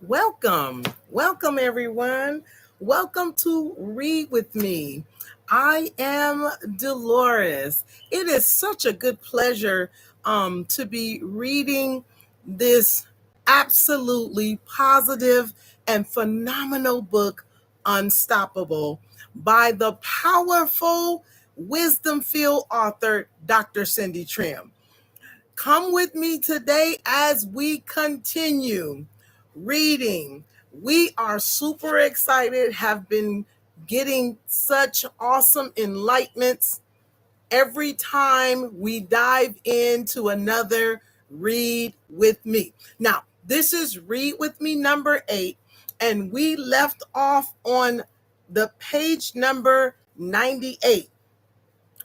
Welcome everyone. Welcome to Read with Me. I am Dolores. It is such a good pleasure to be reading this absolutely positive and phenomenal book, Unstoppable, by the powerful, wisdom-filled author, Dr. Cindy Trimm. Come with me today as we continue reading. We are super excited, have been getting such awesome enlightenments every time we dive into another Read with Me. Now, this is Read with Me number 8, and we left off on the page number 98.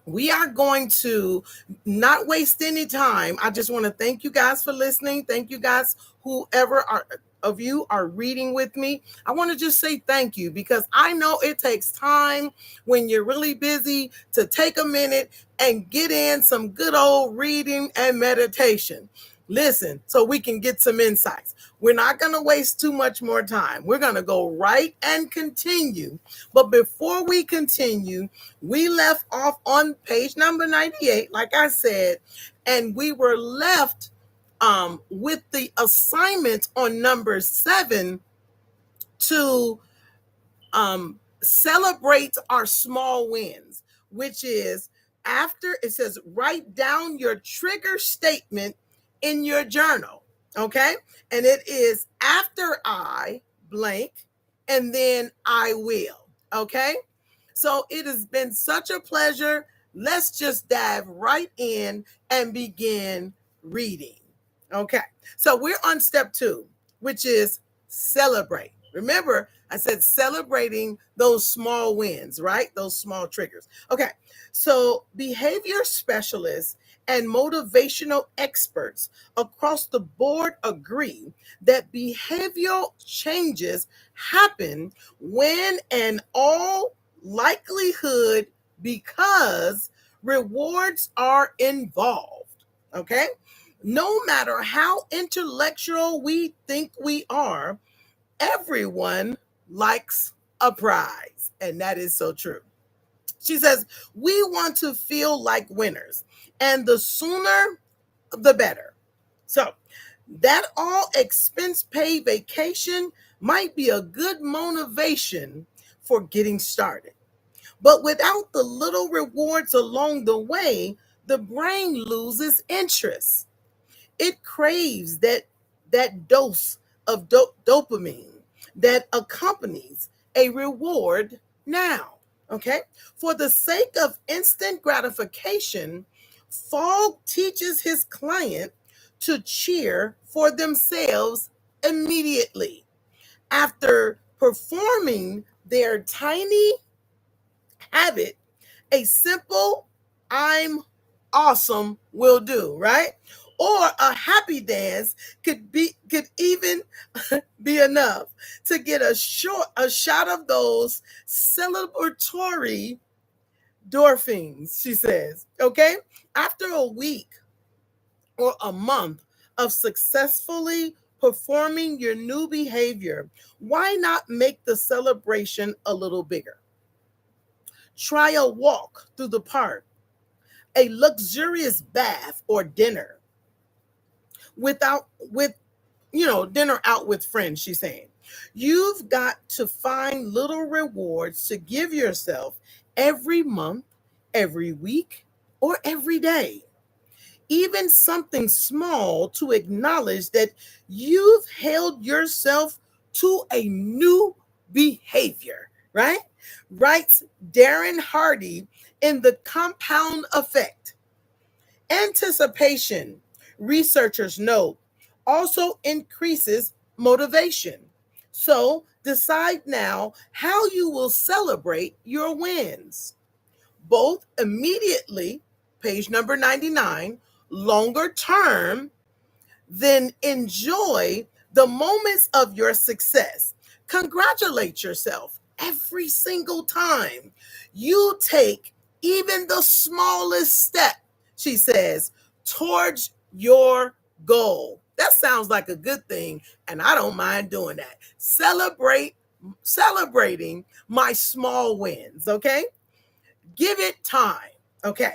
We are going to not waste any time. I just want to thank you guys for listening. Thank you guys, whoever of you are reading with me. I want to just say thank you because I know it takes time when you're really busy to take a minute and get in some good old reading and meditation. Listen, so we can get some insights. We're not going to waste too much more time. We're going to go right and continue. But before we continue, we left off on page number 98, like I said, and we were left with the assignment on number 7 to celebrate our small wins, which is after it says write down your trigger statement in your journal. Okay. And it is after I blank and then I will. Okay. So it has been such a pleasure. Let's just dive right in and begin reading. Okay. So we're on step 2, which is celebrate. Remember, I said celebrating those small wins, right? Those small triggers. Okay. So behavior specialists and motivational experts across the board agree that behavioral changes happen when in all likelihood because rewards are involved. Okay. No matter how intellectual we think we are, everyone likes a prize. And that is so true. She says, we want to feel like winners, and the sooner, the better. So, that all expense paid vacation might be a good motivation for getting started. But without the little rewards along the way, the brain loses interest. It craves that dose of dopamine that accompanies a reward now. Okay. For the sake of instant gratification, Fogg teaches his client to cheer for themselves immediately after performing their tiny habit. A simple I'm awesome will do, right? Or a happy dance could even be enough to get a shot of those celebratory endorphins, she says. Okay? After a week or a month of successfully performing your new behavior, why not make the celebration a little bigger? Try a walk through the park, a luxurious bath or dinner dinner out with friends, she's saying. You've got to find little rewards to give yourself every month, every week, or every day. Even something small to acknowledge that you've held yourself to a new behavior, right? Writes Darren Hardy in The Compound Effect. Anticipation, researchers note, also increases motivation. So decide now how you will celebrate your wins, both immediately, page number 99, longer term, then enjoy the moments of your success. Congratulate yourself every single time you take even the smallest step, she says, towards your goal. That sounds like a good thing, and I don't mind doing that. Celebrating my small wins, okay? Give it time. Okay.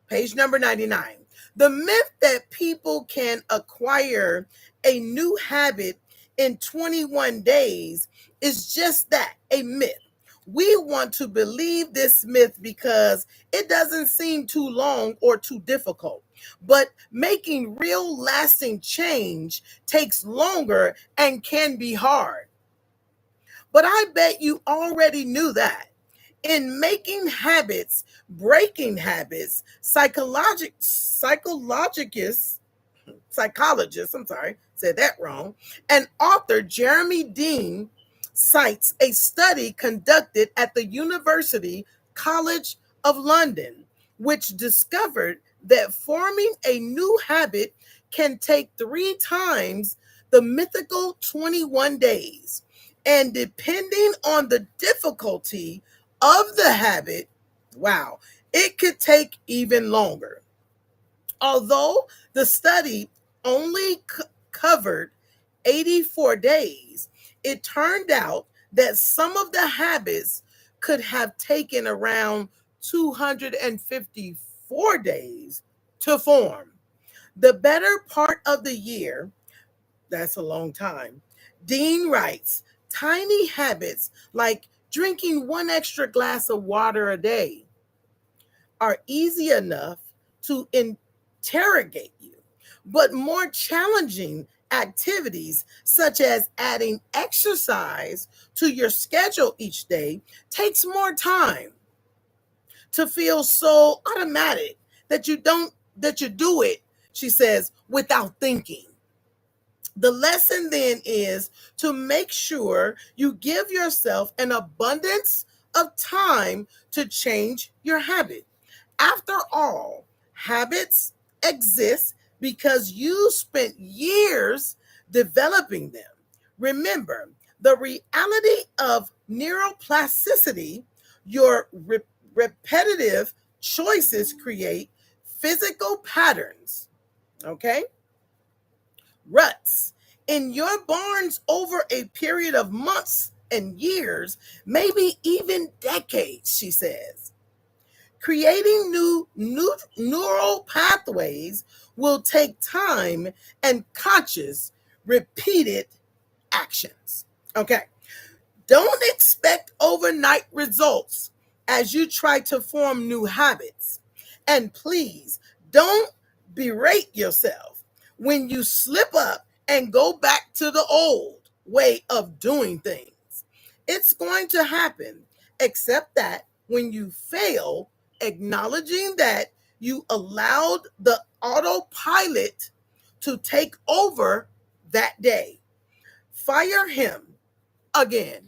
Page number 99. The myth that people can acquire a new habit in 21 days is just that, a myth. We want to believe this myth because it doesn't seem too long or too difficult. But making real lasting change takes longer and can be hard. But I bet you already knew that. In making habits, breaking habits, psychologist, I'm sorry, said that wrong, and author Jeremy Dean cites a study conducted at the University College of London, which discovered that forming a new habit can take 3 times the mythical 21 days. And depending on the difficulty of the habit, wow, it could take even longer. Although the study only covered 84 days, it turned out that some of the habits could have taken around 254 days to form. The better part of the year, that's a long time. Dean writes, tiny habits like drinking one extra glass of water a day are easy enough to interrogate you, but more challenging activities such as adding exercise to your schedule each day takes more time to feel so automatic that you do it, she says, without thinking. The lesson then is to make sure you give yourself an abundance of time to change your habit. After all, habits exist because you spent years developing them. Remember, the reality of neuroplasticity, your repetitive choices create physical patterns, okay? Ruts in your barns over a period of months and years, maybe even decades, she says. Creating new neural pathways will take time and conscious, repeated actions. Okay. Don't expect overnight results as you try to form new habits. And please don't berate yourself when you slip up and go back to the old way of doing things. It's going to happen, except that when you fail, acknowledging that you allowed the autopilot to take over that day. Fire him again.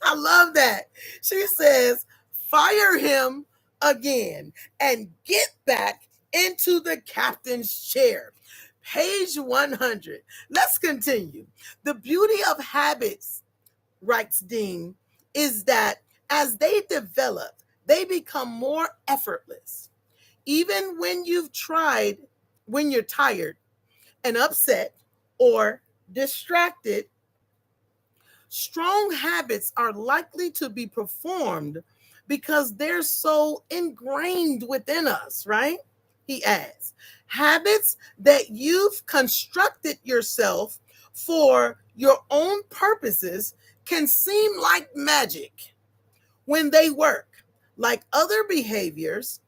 I love that. She says, fire him again and get back into the captain's chair. Page 100. Let's continue. The beauty of habits, writes Dean, is that as they develop, they become more effortless. Even when you're tired and upset or distracted, strong habits are likely to be performed because they're so ingrained within us, right? He adds, habits that you've constructed yourself for your own purposes can seem like magic when they work, like other behaviors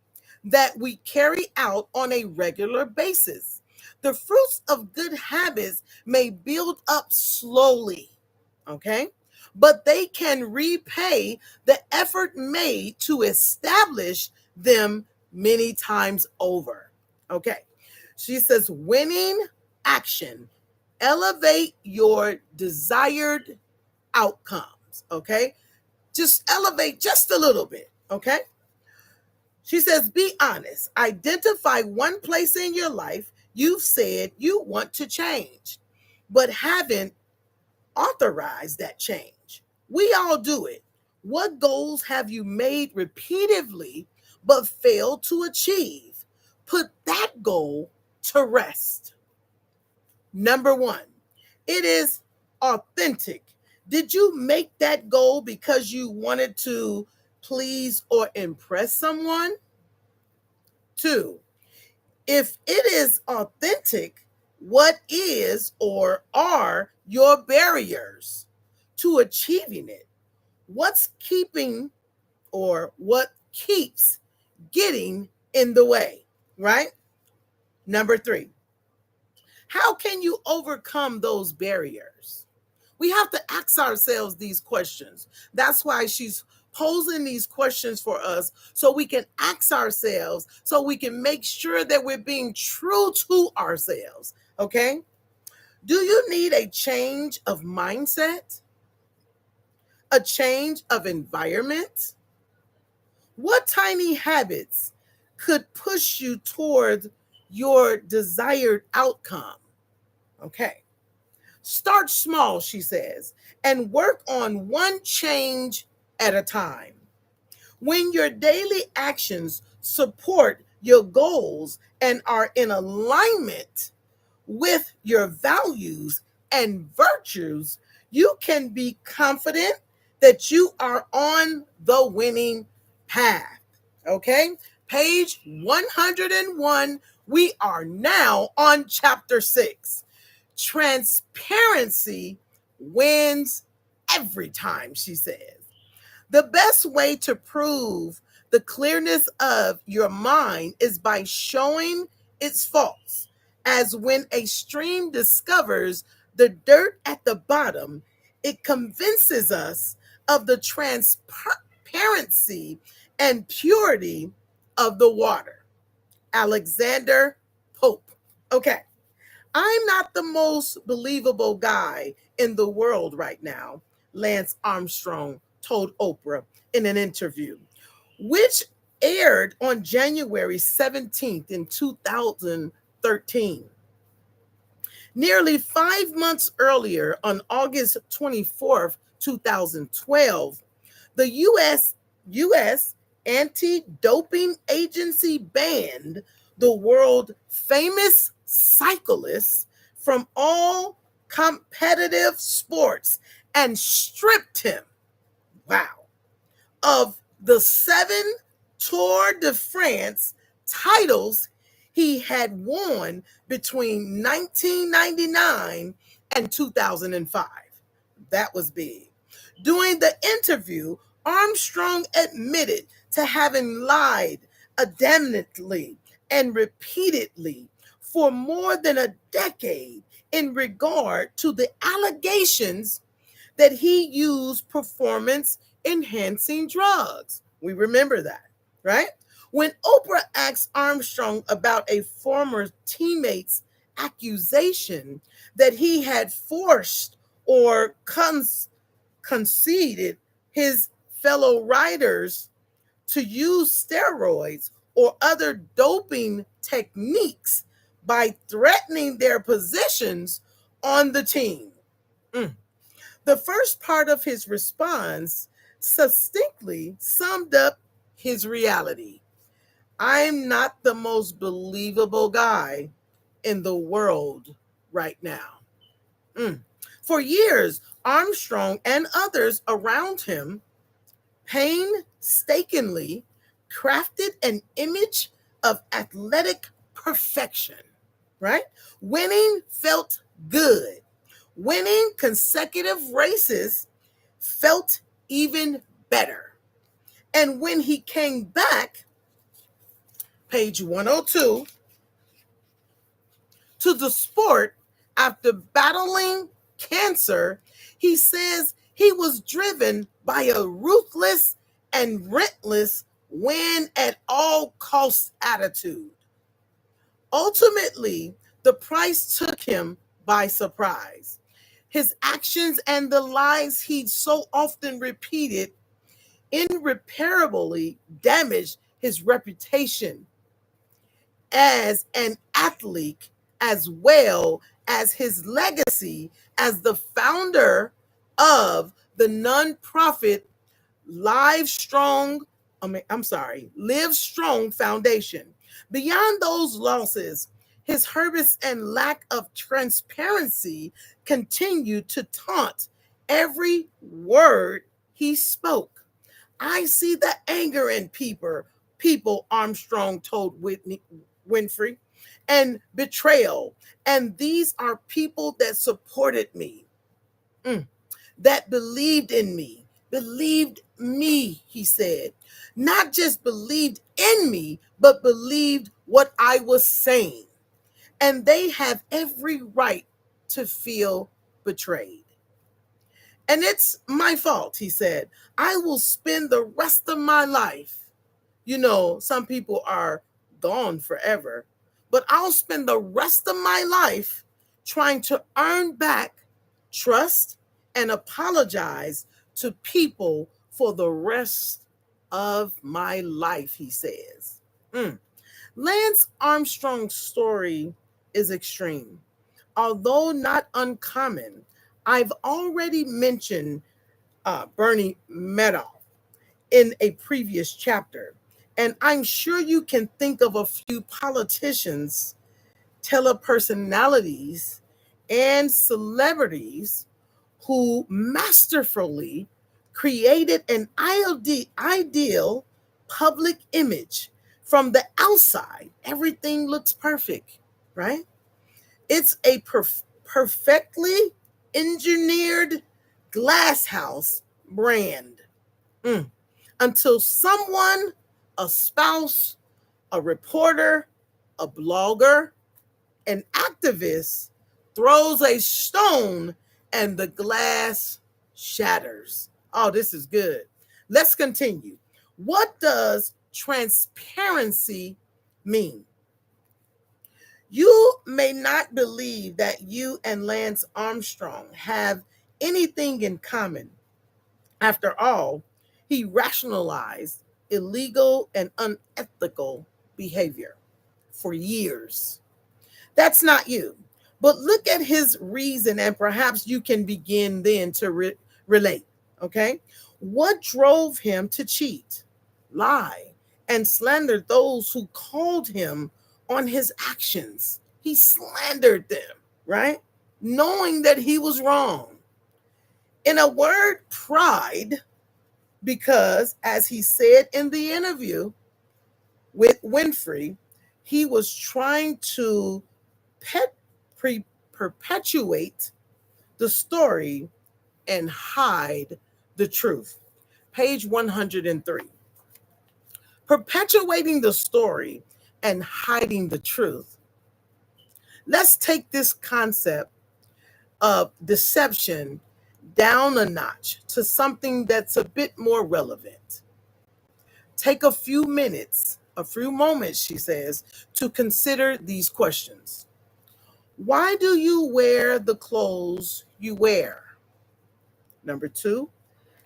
that we carry out on a regular basis. The fruits of good habits may build up slowly, okay? But they can repay the effort made to establish them many times over, okay? She says, winning action, elevate your desired outcomes, okay? Just elevate just a little bit, okay? She says, be honest. Identify one place in your life you've said you want to change, but haven't authorized that change. We all do it. What goals have you made repeatedly but failed to achieve? Put that goal to rest. Number one, it is authentic. Did you make that goal because you wanted to please or impress someone? Two, if it is authentic, what is or are your barriers to achieving it? What's keeping or what keeps getting in the way, right? Number three, how can you overcome those barriers? We have to ask ourselves these questions. That's why she's posing these questions for us so we can ask ourselves, so we can make sure that we're being true to ourselves. Okay? Do you need a change of mindset? A change of environment? What tiny habits could push you toward your desired outcome? Okay. Start small, she says, and work on one change at a time. When your daily actions support your goals and are in alignment with your values and virtues, you can be confident that you are on the winning path. Okay? Page 101. We are now on chapter 6. Transparency wins every time, she says. The best way to prove the clearness of your mind is by showing its faults. As when a stream discovers the dirt at the bottom, it convinces us of the transparency and purity of the water. Alexander Pope. Okay. I'm not the most believable guy in the world right now, Lance Armstrong told Oprah in an interview, which aired on January 17th in 2013. Nearly 5 months earlier, on August 24th, 2012, the U.S. Anti-Doping Agency banned the world famous cyclist from all competitive sports and stripped him, wow, of the 7 Tour de France titles he had won between 1999 and 2005. That was big. During the interview, Armstrong admitted to having lied adamantly and repeatedly for more than a decade in regard to the allegations that he used performance enhancing drugs. We remember that, right? When Oprah asked Armstrong about a former teammate's accusation that he had forced or conceded his fellow riders to use steroids or other doping techniques by threatening their positions on the team. The first part of his response succinctly summed up his reality. I'm not the most believable guy in the world right now. For years, Armstrong and others around him painstakingly crafted an image of athletic perfection, right? Winning felt good. Winning consecutive races felt even better. And when he came back, page 102, to the sport after battling cancer, he says he was driven by a ruthless and relentless win at all costs attitude. Ultimately, the price took him by surprise. His actions and the lies he so often repeated irreparably damaged his reputation as an athlete, as well as his legacy as the founder of the nonprofit Live Strong, Live Strong Foundation. Beyond those losses, His hubris and lack of transparency continued to taunt every word he spoke. I see the anger in people, Armstrong told Winfrey, and betrayal. And these are people that supported me, that believed in me, believed me, he said. Not just believed in me, but believed what I was saying. And they have every right to feel betrayed. And it's my fault, he said. I will spend the rest of my life. Some people are gone forever, but I'll spend the rest of my life trying to earn back trust and apologize to people for the rest of my life, he says. Lance Armstrong's story is extreme. Although not uncommon, I've already mentioned Bernie Madoff in a previous chapter, and I'm sure you can think of a few politicians, telepersonalities, and celebrities who masterfully created an ideal public image. From the outside, everything looks perfect, right? It's a perfectly engineered glass house brand. Until someone, a spouse, a reporter, a blogger, an activist throws a stone and the glass shatters. Oh, this is good. Let's continue. What does transparency mean? You may not believe that you and Lance Armstrong have anything in common. After all, he rationalized illegal and unethical behavior for years. That's not you. But look at his reason, and perhaps you can begin then to relate. Okay? What drove him to cheat, lie, and slander those who called him on his actions? He slandered them, right? Knowing that he was wrong. In a word, pride, because as he said in the interview with Winfrey, he was trying to perpetuate the story and hide the truth. Page 103. Perpetuating the story and hiding the truth. Let's take this concept of deception down a notch to something that's a bit more relevant. Take a few moments, she says, to consider these questions. Why do you wear the clothes you wear? Number 2,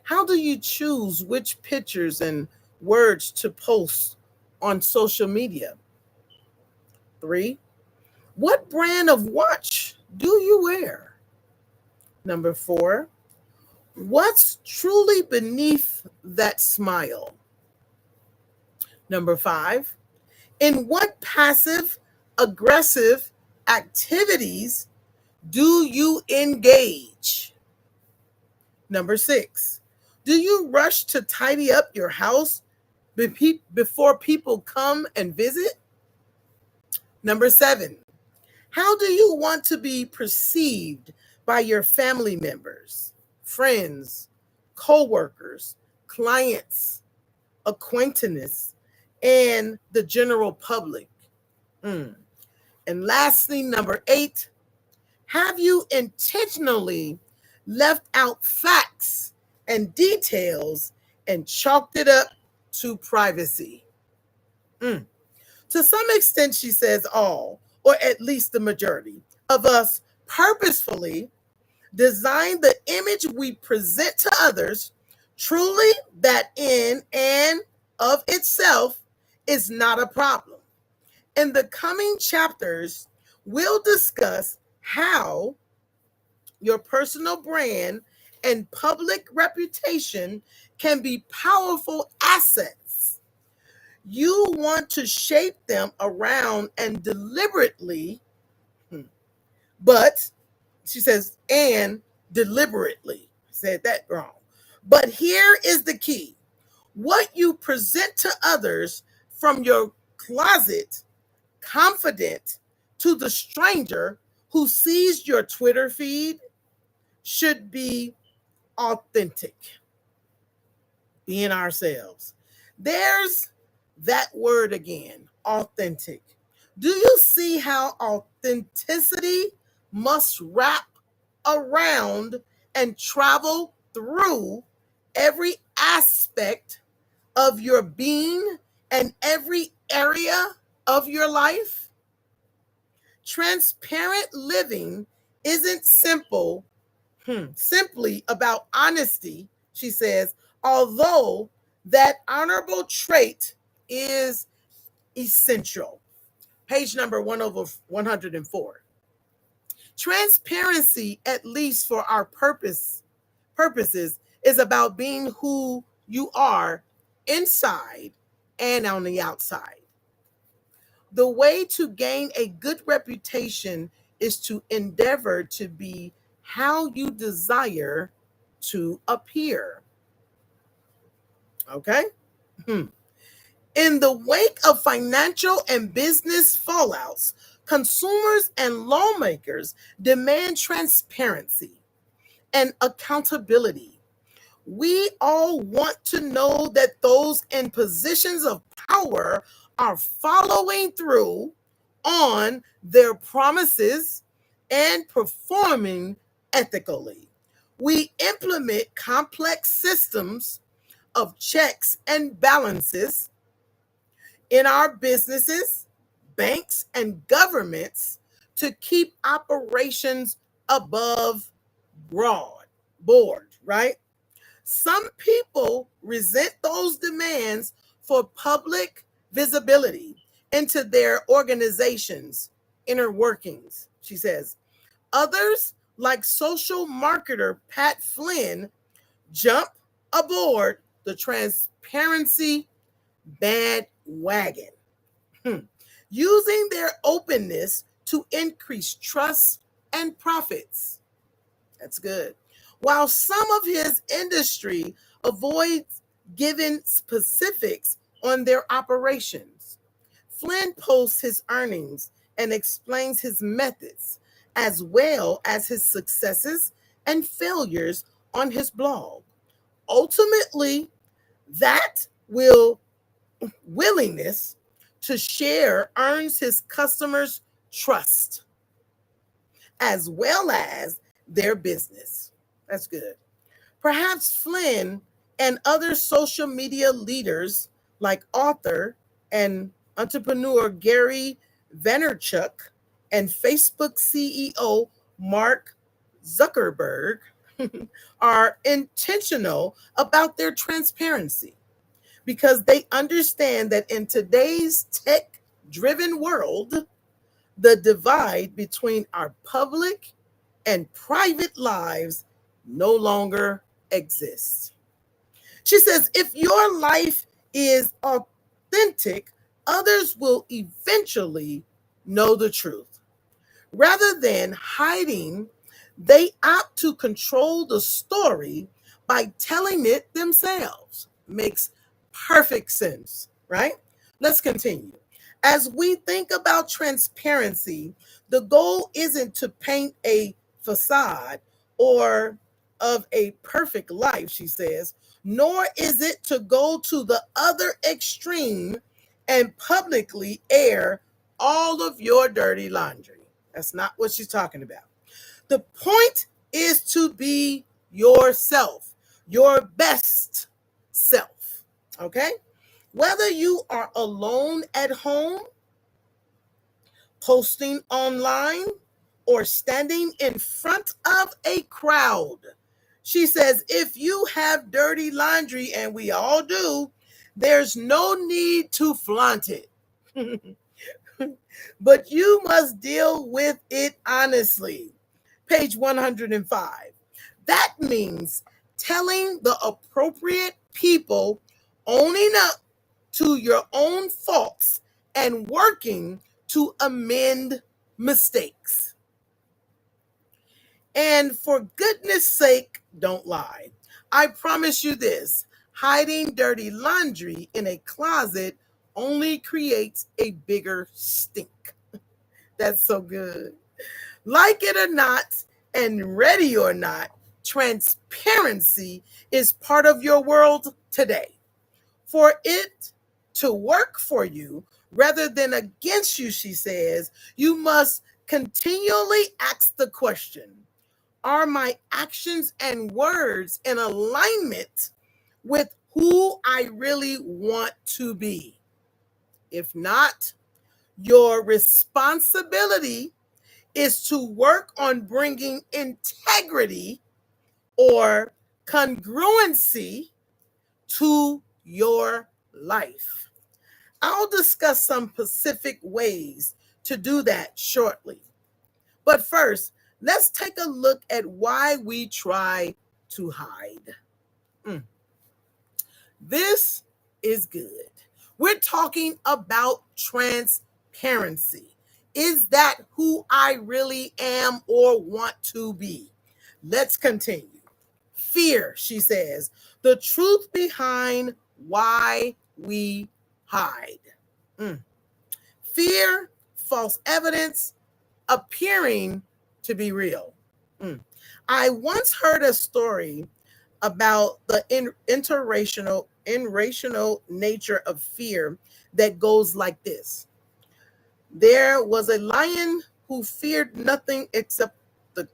how do you choose which pictures and words to post on social media? 3, what brand of watch do you wear? Number 4, what's truly beneath that smile? Number 5, in what passive aggressive activities do you engage? Number 6, do you rush to tidy up your house before people come and visit? Number 7, how do you want to be perceived by your family members, friends, co-workers, clients, acquaintances, and the general public? And lastly, number 8, have you intentionally left out facts and details and chalked it up to privacy? To some extent, she says all, or at least the majority of us purposefully design the image we present to others. Truly, that in and of itself is not a problem. In the coming chapters, we'll discuss how your personal brand and public reputation can be powerful assets You want to shape them around and deliberately, but she says, and deliberately. I said that wrong. But here is the key: what you present to others from your closet, confident, to the stranger who sees your Twitter feed, should be authentic, being ourselves. There's that word again, authentic. Do you see how authenticity must wrap around and travel through every aspect of your being and every area of your life? Transparent living isn't simply about honesty, she says, although that honorable trait is essential. Page number 1 over 104. Transparency, at least for our purposes, is about being who you are inside and on the outside. The way to gain a good reputation is to endeavor to be how you desire to appear. Okay? In the wake of financial and business fallouts, consumers and lawmakers demand transparency and accountability. We all want to know that those in positions of power are following through on their promises and performing ethically. We implement complex systems of checks and balances in our businesses, banks, and governments to keep operations above board, right? Some people resent those demands for public visibility into their organization's inner workings, she says. Others, like social marketer Pat Flynn, jump aboard the transparency bandwagon, using their openness to increase trust and profits. That's good. While some of his industry avoids giving specifics on their operations, Flynn posts his earnings and explains his methods, as well as his successes and failures on his blog. Ultimately, that willingness to share earns his customers' trust as well as their business. That's good. Perhaps Flynn and other social media leaders like author and entrepreneur Gary Vaynerchuk and Facebook CEO Mark Zuckerberg are intentional about their transparency because they understand that in today's tech driven world, the divide between our public and private lives no longer exists. She says, if your life is authentic, others will eventually know the truth. Rather than hiding, they opt to control the story by telling it themselves. Makes perfect sense, right? Let's continue. As we think about transparency, the goal isn't to paint a facade or of a perfect life, she says, nor is it to go to the other extreme and publicly air all of your dirty laundry. That's not what she's talking about. The point is to be yourself, your best self. Okay? Whether you are alone at home, posting online, or standing in front of a crowd. She says, if you have dirty laundry, and we all do, there's no need to flaunt it. But you must deal with it honestly. Page 105. That means telling the appropriate people, owning up to your own faults and working to amend mistakes. And for goodness sake, don't lie. I promise you this: hiding dirty laundry in a closet only creates a bigger stink. That's so good. Like it or not, and ready or not, transparency is part of your world today. For it to work for you rather than against you, she says, you must continually ask the question: are my actions and words in alignment with who I really want to be? If not, your responsibility is to work on bringing integrity or congruency to your life. I'll discuss some specific ways to do that shortly. But first, let's take a look at why we try to hide. This is good. We're talking about transparency. Is that who I really am or want to be? Let's continue. Fear, she says, the truth behind why we hide. Fear, false evidence, appearing to be real. I once heard a story about the irrational nature of fear that goes like this. There was a lion who feared nothing except the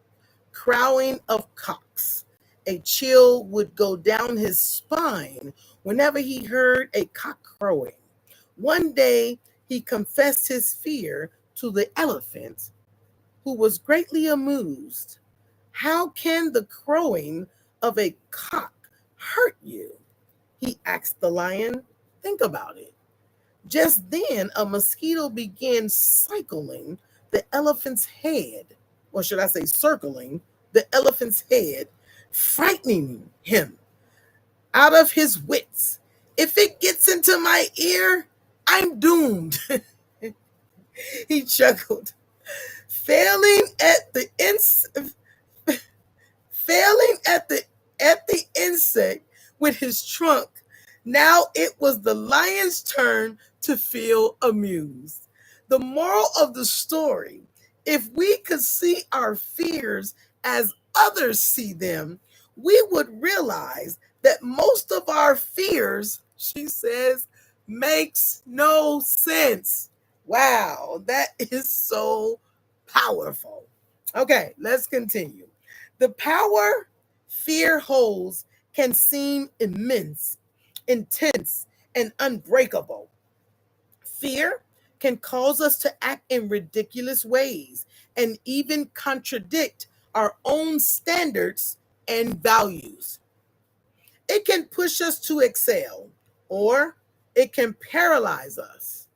crowing of cocks. A chill would go down his spine whenever he heard a cock crowing. One day, he confessed his fear to the elephant, who was greatly amused. How can the crowing of a cock hurt you? He asked the lion. Think about it. Just then, a mosquito began cycling the elephant's head, or should I say, circling the elephant's head, frightening him out of his wits. If it gets into my ear, I'm doomed. He chuckled, failing at the failing at the insect with his trunk. Now it was the lion's turn to feel amused. The moral of the story: if we could see our fears as others see them, we would realize that most of our fears, she says, makes no sense. Wow, that is so powerful. Okay, let's continue. The power fear holds can seem immense, intense, and unbreakable. Fear can cause us to act in ridiculous ways and even contradict our own standards and values. It can push us to excel, or it can paralyze us.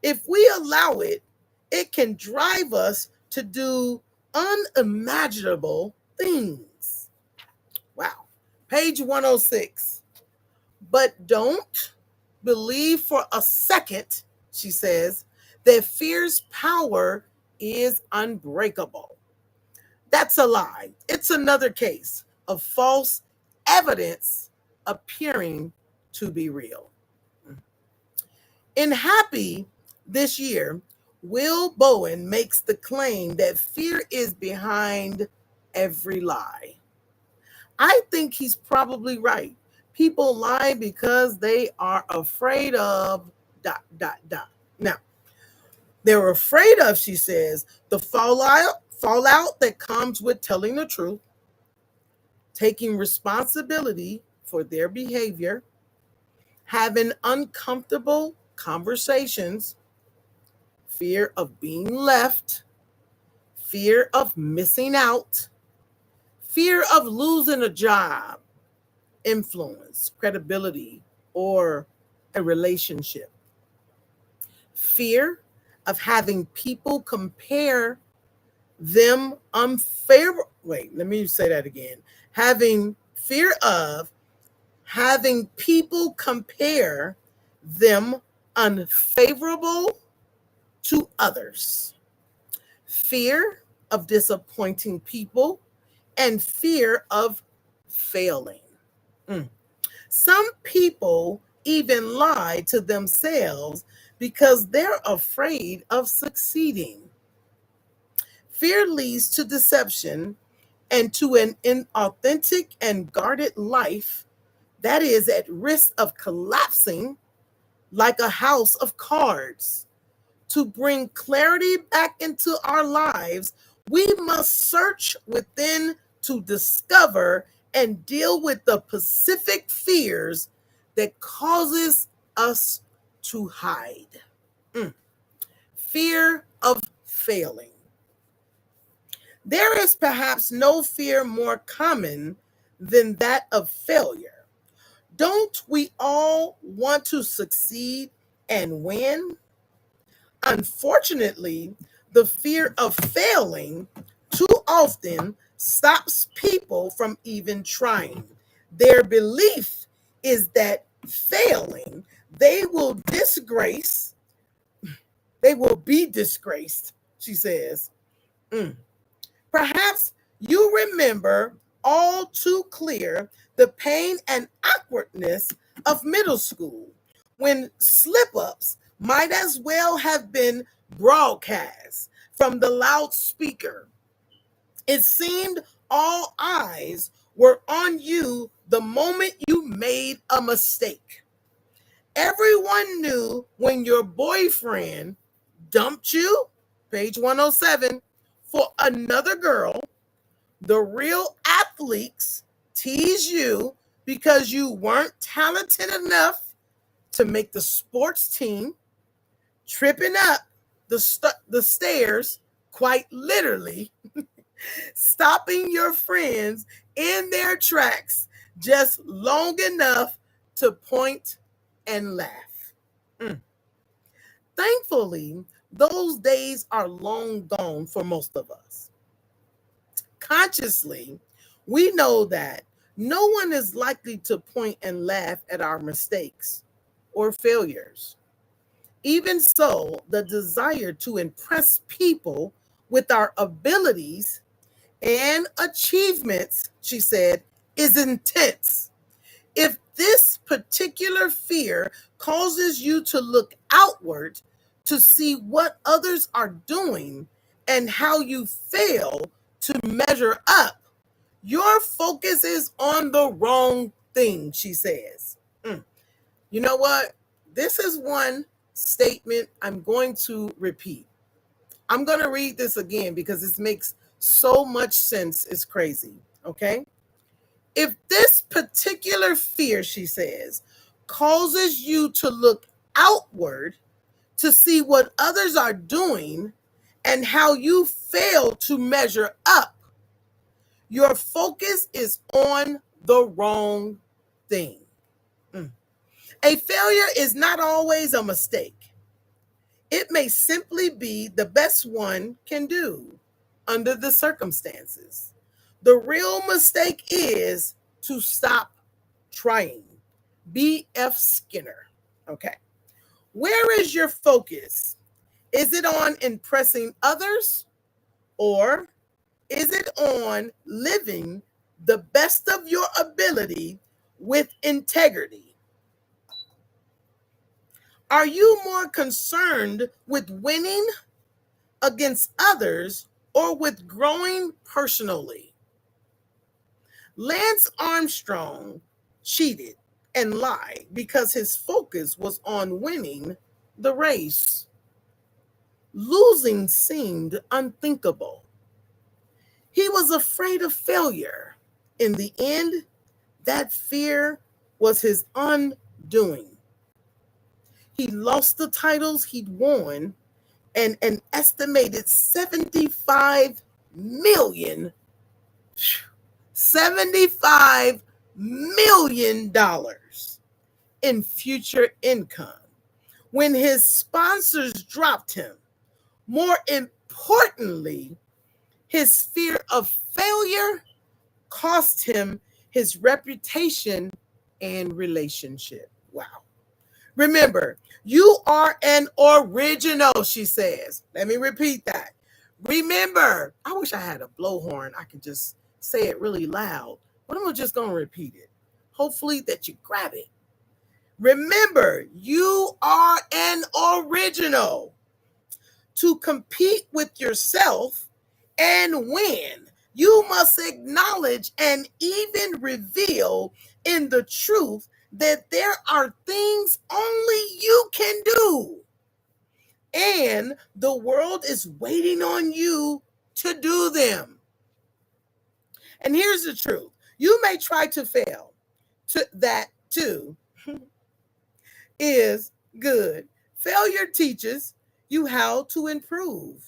If we allow it, it can drive us to do unimaginable things. Wow. Page 106. But don't believe for a second, she says, that fear's power is unbreakable. That's a lie. It's another case of false evidence appearing to be real. In Happy this year, Will Bowen makes the claim that fear is behind every lie. I think he's probably right. People lie because they are afraid of ... Now, they're afraid of, she says, the fallout that comes with telling the truth, taking responsibility for their behavior, having uncomfortable conversations, fear of being left, fear of missing out, fear of losing a job, influence, credibility, or a relationship, fear of having people compare them unfair. Wait, let me say that again. Having fear of having people compare them unfavorable to others, fear of disappointing people, and fear of failing. Mm. Some people even lie to themselves because they're afraid of succeeding. Fear leads to deception and to an inauthentic and guarded life that is at risk of collapsing like a house of cards. To bring clarity back into our lives, we must search within to discover and deal with the specific fears that causes us to hide. Mm. Fear of failing. There is perhaps no fear more common than that of failure. Don't we all want to succeed and win? Unfortunately, the fear of failing too often stops people from even trying. Their belief is that failing, they will disgrace, they will be disgraced, she says. Mm. Perhaps you remember all too clear the pain and awkwardness of middle school when slip ups might as well have been broadcast from the loudspeaker. It seemed all eyes were on you the moment you made a mistake. Everyone knew when your boyfriend dumped you, page 107, for another girl. The real athletes tease you because you weren't talented enough to make the sports team, tripping up the stairs, quite literally, stopping your friends in their tracks just long enough to point and laugh. Mm. Thankfully, those days are long gone for most of us. Consciously, we know that no one is likely to point and laugh at our mistakes or failures. Even so, the desire to impress people with our abilities and achievements, she said, is intense. If this particular fear causes you to look outward to see what others are doing and how you fail to measure up, your focus is on the wrong thing, she says. Mm. You know what? This is one statement I'm going to repeat. I'm going to read this again because this makes so much sense. It's crazy. Okay. If this particular fear, she says, causes you to look outward to see what others are doing and how you fail to measure up, your focus is on the wrong thing. Mm. A failure is not always a mistake. It may simply be the best one can do under the circumstances. The real mistake is to stop trying. B.F. Skinner. Okay. Where is your focus? Is it on impressing others or is it on living the best of your ability with integrity? Are you more concerned with winning against others or with growing personally? Lance Armstrong cheated and lied because his focus was on winning the race. Losing seemed unthinkable. He was afraid of failure. In the end, that fear was his undoing. He lost the titles he'd won and an estimated 75 million in future income when his sponsors dropped him. More importantly, his fear of failure cost him his reputation and relationship. Wow. Remember, you are an original, she says. Let me repeat that. Remember, I wish I had a blowhorn. I could just say it really loud, but I'm just going to repeat it. Hopefully that you grab it. Remember, you are an original. To compete with yourself and win, you must acknowledge and even reveal in the truth that there are things only you can do. And the world is waiting on you to do them. And here's the truth. You may try to fail. That too is good. Failure teaches you how to improve.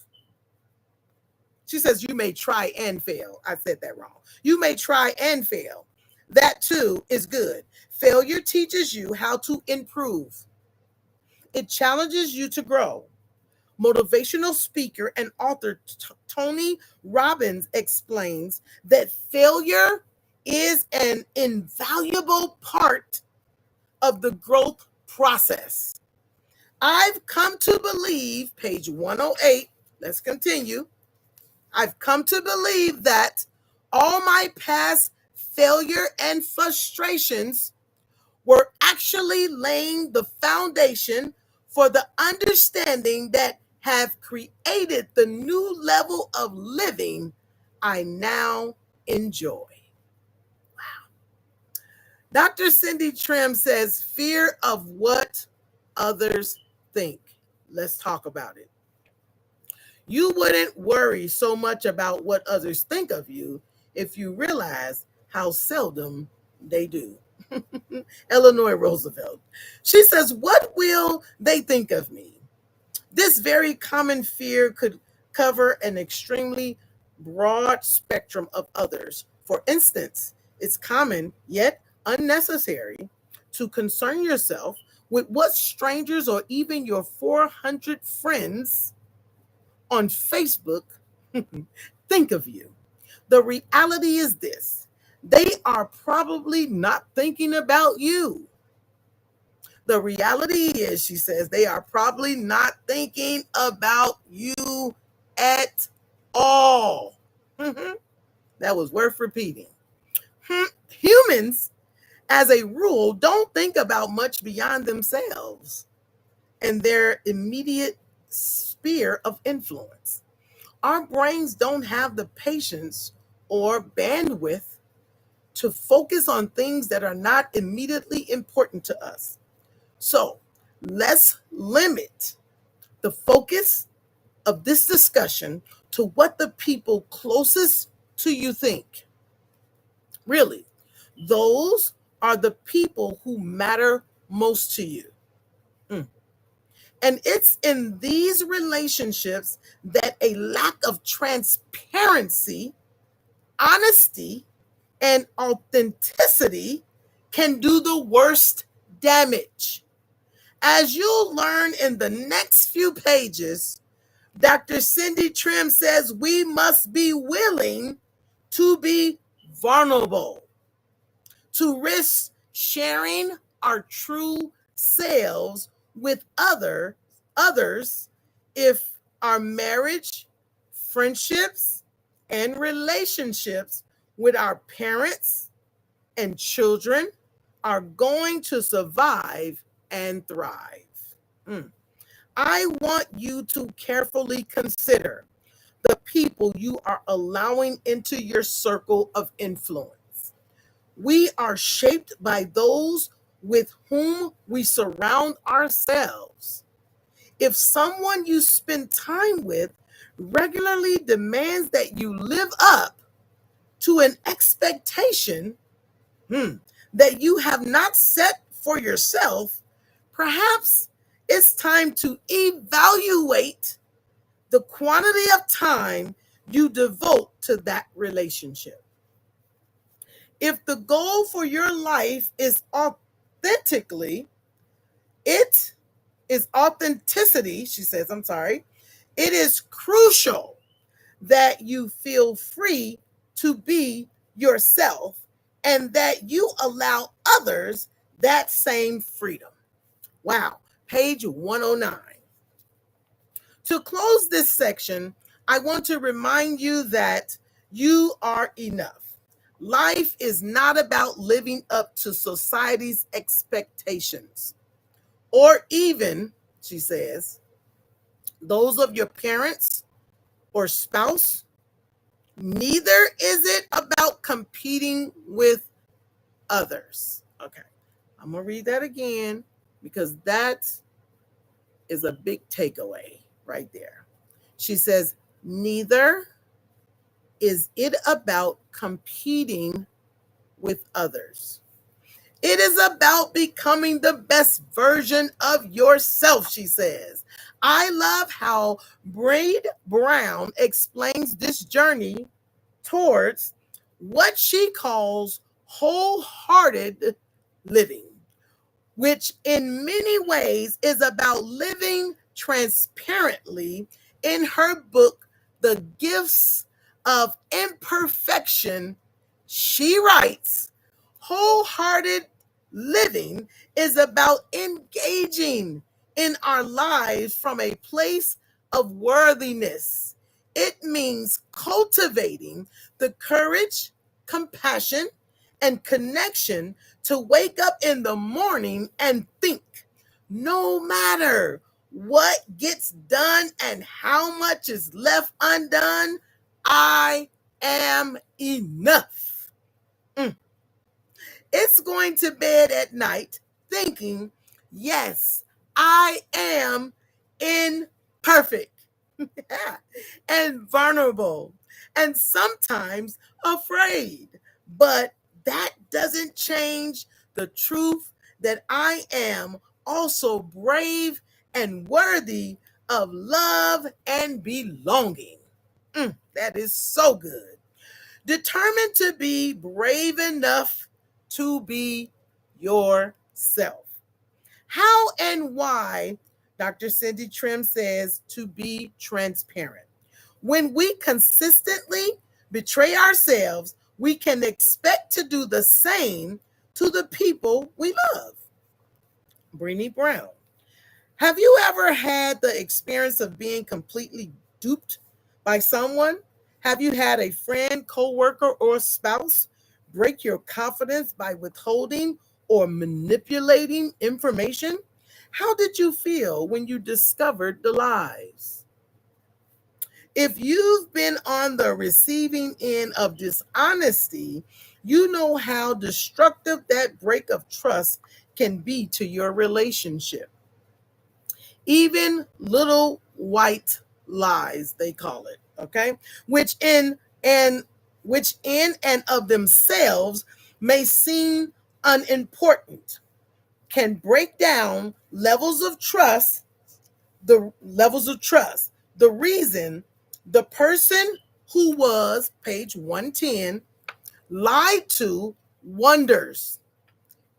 She says you may try and fail. I said that wrong. You may try and fail. That too is good. Failure teaches you how to improve. It challenges you to grow. Motivational speaker and author Tony Robbins explains that failure is an invaluable part of the growth process. I've come to believe, page 108, let's continue. I've come to believe that all my past failure and frustrations were actually laying the foundation for the understanding that have created the new level of living I now enjoy. Wow. Dr. Cindy Trimm says, fear of what others think. Let's talk about it. You wouldn't worry so much about what others think of you if you realize how seldom they do. Eleanor Roosevelt. She says, what will they think of me? This very common fear could cover an extremely broad spectrum of others. For instance, it's common yet unnecessary to concern yourself with what strangers or even your 400 friends on Facebook think of you. The reality is this: they are probably not thinking about you. The reality is, she says, they are probably not thinking about you at all. That was worth repeating. Humans, as a rule, don't think about much beyond themselves and their immediate sphere of influence. Our brains don't have the patience or bandwidth to focus on things that are not immediately important to us. So let's limit the focus of this discussion to what the people closest to you think. Really, those are the people who matter most to you. And it's in these relationships that a lack of transparency, honesty, and authenticity can do the worst damage. As you'll learn in the next few pages, Dr. Cindy Trimm says we must be willing to be vulnerable, to risk sharing our true selves with others if our marriage, friendships, and relationships with our parents and children are going to survive and thrive. I want you to carefully consider the people you are allowing into your circle of influence. We are shaped by those with whom we surround ourselves. If someone you spend time with regularly demands that you live up to an expectation that you have not set for yourself, perhaps it's time to evaluate the quantity of time you devote to that relationship. If the goal for your life is authenticity, she says, it is crucial that you feel free to be yourself and that you allow others that same freedom. Wow, page 109. To close this section, I want to remind you that you are enough. Life is not about living up to society's expectations, or even, she says, those of your parents or spouse. Neither is it about competing with others. Okay, I'm going to read that again because that is a big takeaway right there. She says, neither is it about competing with others. It is about becoming the best version of yourself, she says. I love how Braid Brown explains this journey towards what she calls wholehearted living, which in many ways is about living transparently. In her book, The Gifts of Imperfection, she writes, wholehearted living is about engaging in our lives from a place of worthiness. It means cultivating the courage, compassion, and connection to wake up in the morning and think, no matter what gets done and how much is left undone, I am enough. It's going to bed at night thinking, yes, I am imperfect and vulnerable and sometimes afraid. But that doesn't change the truth that I am also brave and worthy of love and belonging. That is so good. Determined to be brave enough to be yourself. How and why, Dr. Cindy Trimm says, to be transparent. When we consistently betray ourselves, we can expect to do the same to the people we love. Brené Brown. Have you ever had the experience of being completely duped by someone? Have you had a friend, coworker, or spouse break your confidence by withholding or manipulating information? How did you feel when you discovered the lies? If you've been on the receiving end of dishonesty, you know how destructive that break of trust can be to your relationship. Even little white lies, they call it, okay, which in and of themselves may seem unimportant, can break down levels of trust. The reason the person who was, page 110, lied to wonders.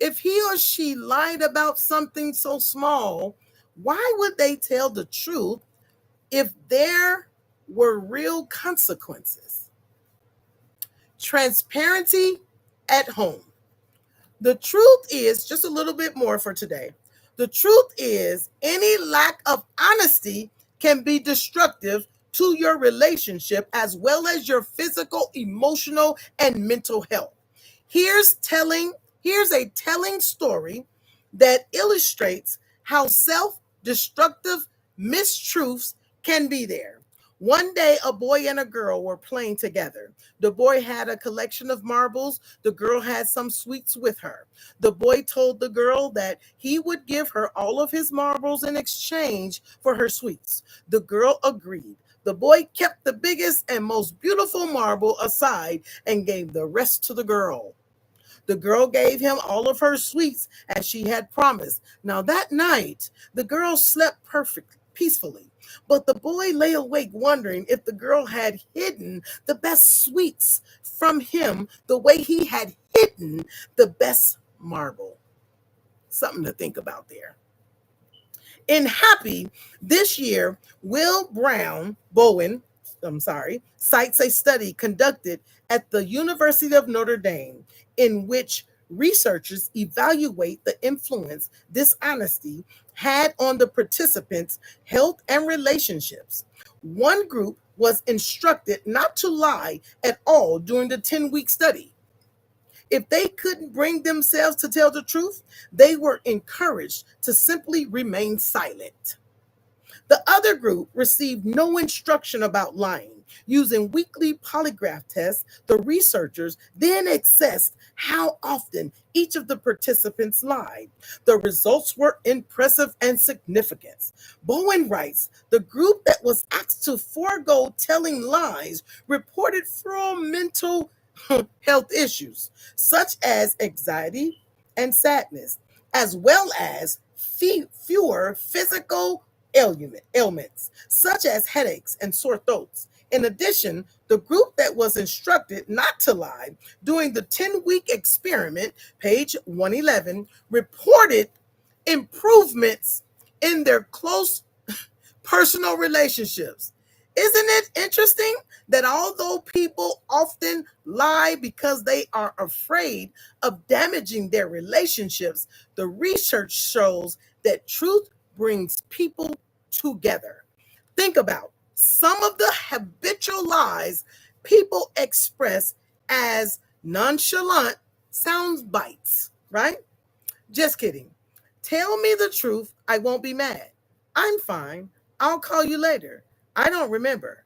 If he or she lied about something so small, why would they tell the truth if there were real consequences? Transparency at home. The truth is, just a little bit more for today. The truth is, any lack of honesty can be destructive to your relationship as well as your physical, emotional, and mental health. Here's a telling story that illustrates how self-destructive mistruths can be there. One day, a boy and a girl were playing together. The boy had a collection of marbles. The girl had some sweets with her. The boy told the girl that he would give her all of his marbles in exchange for her sweets. The girl agreed. The boy kept the biggest and most beautiful marble aside and gave the rest to the girl. The girl gave him all of her sweets as she had promised. Now that night, the girl slept peacefully, but the boy lay awake wondering if the girl had hidden the best sweets from him the way he had hidden the best marble. Something to think about there. In Happy, this year, Bowen cites a study conducted at the University of Notre Dame in which researchers evaluate the influence dishonesty had on the participants' health and relationships. One group was instructed not to lie at all during the 10-week study. If they couldn't bring themselves to tell the truth, they were encouraged to simply remain silent. The other group received no instruction about lying. Using weekly polygraph tests, the researchers then assessed how often each of the participants lied. The results were impressive and significant. Bowen writes, the group that was asked to forego telling lies reported fewer mental health issues, such as anxiety and sadness, as well as fewer physical ailments, such as headaches and sore throats. In addition, the group that was instructed not to lie during the 10-week experiment, page 111, reported improvements in their close personal relationships. Isn't it interesting that although people often lie because they are afraid of damaging their relationships, the research shows that truth brings people together? Think about some of the habitual lies people express as nonchalant sound bites, right? Just kidding. Tell me the truth. I won't be mad. I'm fine. I'll call you later. I don't remember.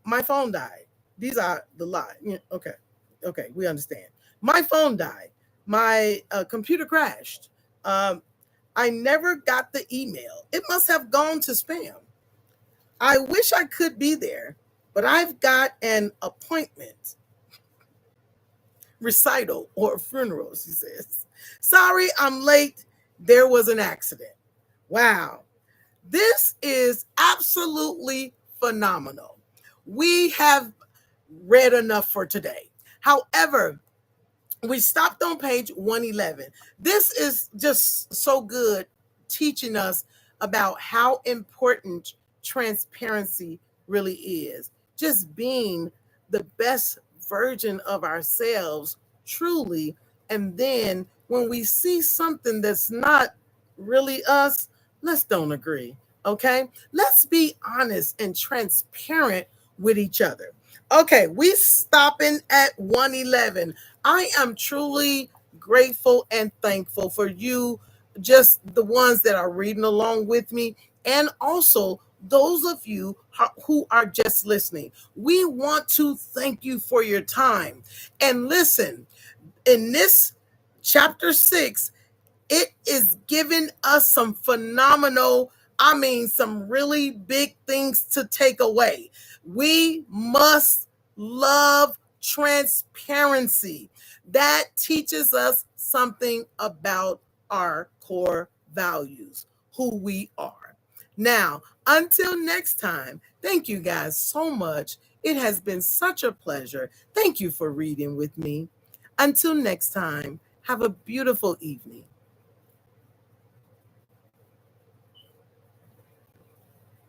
My phone died. These are the lies. Okay. Okay. We understand. My phone died. My computer crashed. I never got the email. It must have gone to spam. I wish I could be there, but I've got an appointment, recital, or a funeral, she says. Sorry, I'm late. There was an accident. Wow. This is absolutely phenomenal. We have read enough for today. However, we stopped on page 111. This is just so good, teaching us about how important transparency really is. Just being the best version of ourselves, truly. And then when we see something that's not really us, let's don't agree. Okay? Let's be honest and transparent with each other. Okay, we stopping at 111. I am truly grateful and thankful for you, just the ones that are reading along with me, and also those of you who are just listening. We want to thank you for your time. And listen, in this chapter 6, it is giving us some phenomenal, some really big things to take away. We must love transparency. That teaches us something about our core values, who we are. Now, until next time, thank you guys so much. It has been such a pleasure. Thank you for reading with me. Until next time, have a beautiful evening.